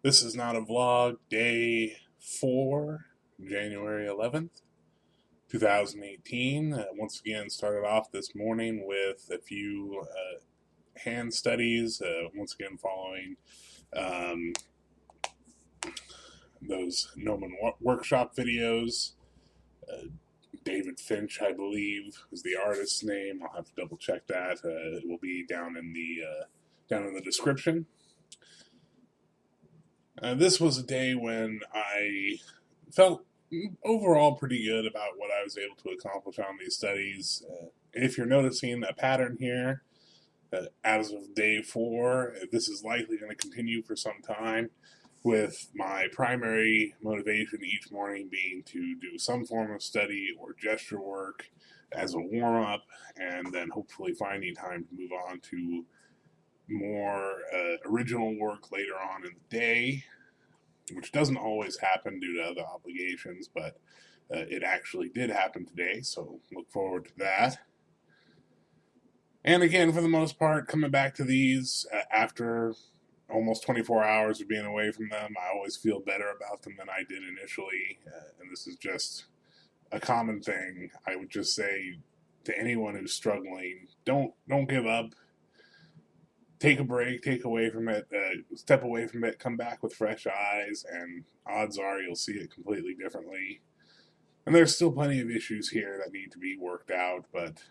This is not a vlog, day 4, January 11th, 2018. Once again, started off this morning with a few hand studies, once again following um, those Gnomon workshop videos. Uh, David Finch, I believe, is the artist's name. I'll have to double check that. It will be down in the description. This was a day when I felt overall pretty good about what I was able to accomplish on these studies. If you're noticing a pattern here, as of day 4, this is likely going to continue for some time, with my primary motivation each morning being to do some form of study or gesture work as a warm up, and then hopefully finding time to move on to more original work later on in the day, which doesn't always happen due to other obligations, but it actually did happen today, so look forward to that. And again, for the most part, coming back to these after almost 24 hours of being away from them, I always feel better about them than I did initially. And this is just a common thing. I would just say to anyone who's struggling, don't give up. Take a break, take away from it, step away from it, come back with fresh eyes, and odds are you'll see it completely differently. And there's still plenty of issues here that need to be worked out, but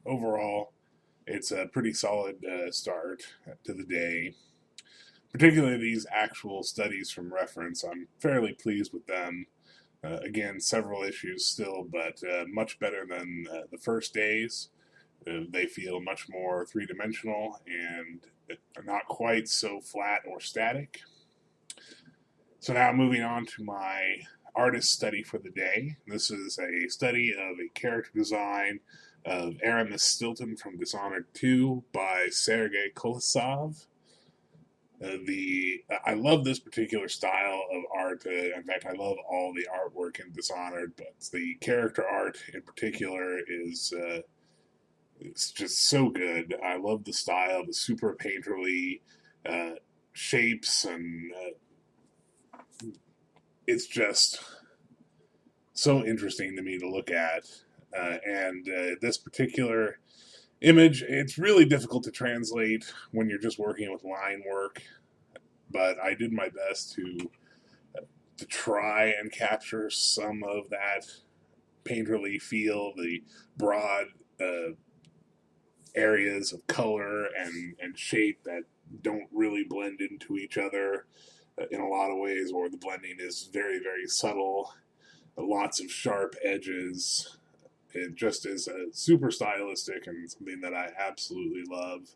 overall, it's a pretty solid start to the day. Particularly these actual studies from reference, I'm fairly pleased with them. Again, several issues still, but much better than the first days. They feel much more three-dimensional and are not quite so flat or static. So now moving on to my artist study for the day. This is a study of a character design of Aramis Stilton from Dishonored 2 by Sergei Kolosov. I love this particular style of art. In fact, I love all the artwork in Dishonored, but the character art in particular is it's just so good. I love the style, the super painterly shapes, and it's just so interesting to me to look at. And this particular image, it's really difficult to translate when you're just working with line work, but I did my best to try and capture some of that painterly feel, the broad areas of color and shape that don't really blend into each other in a lot of ways, or the blending is very, very subtle, lots of sharp edges. It just is super stylistic and something that I absolutely love.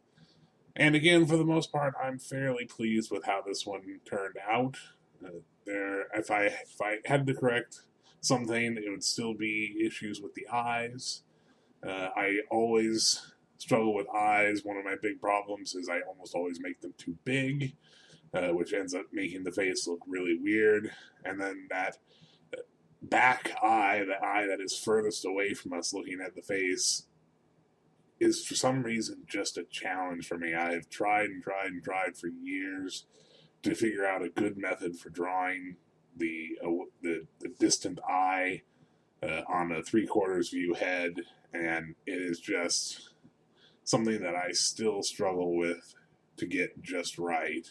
And again, for the most part, I'm fairly pleased with how this one turned out. If I had to correct something, it would still be issues with the eyes. I always struggle with eyes. One of my big problems is I almost always make them too big, which ends up making the face look really weird. And then that back eye, the eye that is furthest away from us looking at the face, is for some reason just a challenge for me. I have tried and tried and tried for years to figure out a good method for drawing the distant eye on a 3/4 view head, and it is just something that I still struggle with to get just right.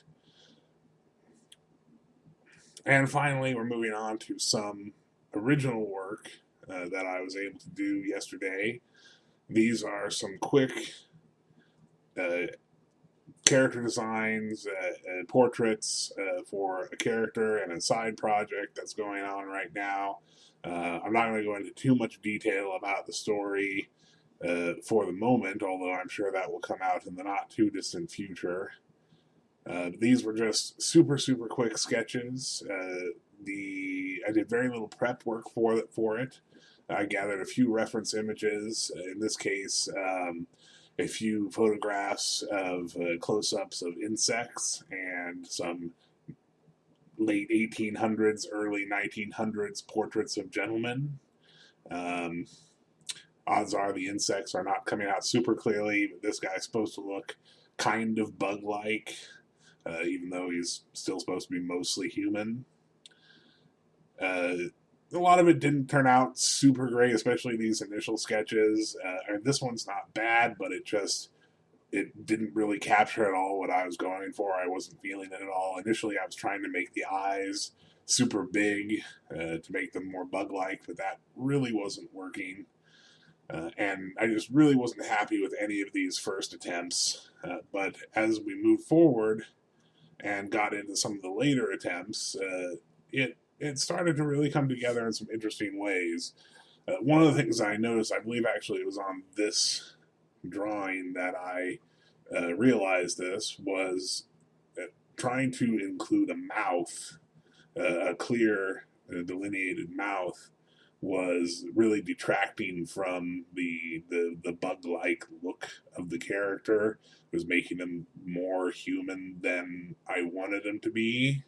And finally, we're moving on to some original work that I was able to do yesterday. These are some quick character designs, portraits for a character and a side project that's going on right now. I'm not going to go into too much detail about the story for the moment, although I'm sure that will come out in the not too distant future. These were just super, super quick sketches. I did very little prep work for it. I gathered a few reference images. In this case, a few photographs of close-ups of insects and some late 1800s, early 1900s portraits of gentlemen. Um, Odds are the insects are not coming out super clearly, but this guy's supposed to look kind of bug-like. even though he's still supposed to be mostly human. Uh, a lot of it didn't turn out super great, especially these initial sketches. This one's not bad, but it didn't really capture at all what I was going for. I wasn't feeling it at all. Initially, I was trying to make the eyes super big to make them more bug-like, but that really wasn't working. And I just really wasn't happy with any of these first attempts. But as we moved forward and got into some of the later attempts, it started to really come together in some interesting ways. One of the things I noticed, I believe actually it was on this drawing that I realized this, was trying to include a mouth, a clear, delineated mouth, was really detracting from the bug-like look of the character. It was making him more human than I wanted him to be.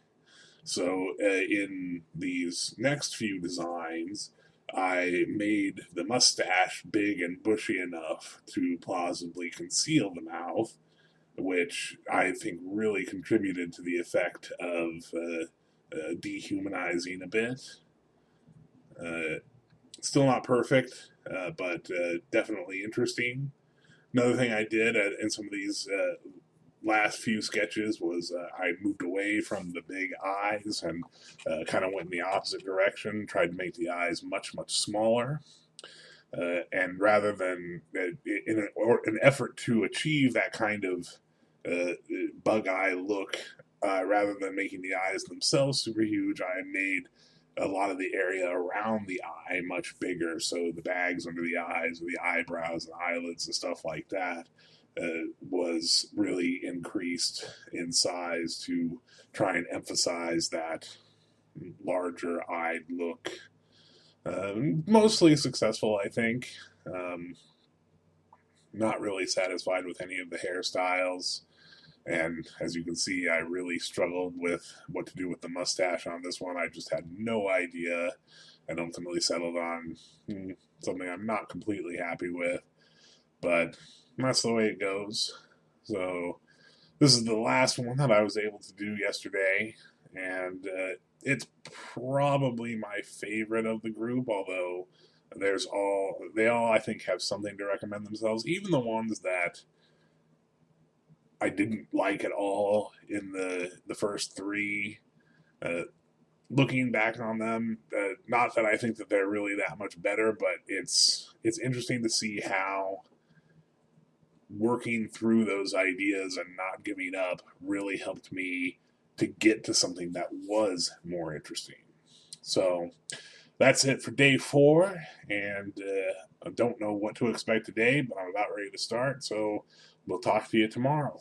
So in these next few designs, I made the mustache big and bushy enough to plausibly conceal the mouth, which I think really contributed to the effect of dehumanizing a bit. Still not perfect, but definitely interesting. Another thing I did in some of these last few sketches was I moved away from the big eyes and kind of went in the opposite direction, tried to make the eyes much, much smaller. And rather than, in an effort to achieve that kind of bug eye look, rather than making the eyes themselves super huge, I made a lot of the area around the eye much bigger. So the bags under the eyes, or the eyebrows and eyelids and stuff like that, was really increased in size to try and emphasize that larger eyed look. Mostly successful, I think. Not really satisfied with any of the hairstyles. And as you can see, I really struggled with what to do with the mustache on this one. I just had no idea, and ultimately settled on something I'm not completely happy with. But that's the way it goes. So this is the last one that I was able to do yesterday, and it's probably my favorite of the group, although they all I think have something to recommend themselves, even the ones that I didn't like at all in the first three. Looking back on them, not that I think that they're really that much better, but it's interesting to see how working through those ideas and not giving up really helped me to get to something that was more interesting. So that's it for day 4, and I don't know what to expect today, but I'm about ready to start, so we'll talk to you tomorrow.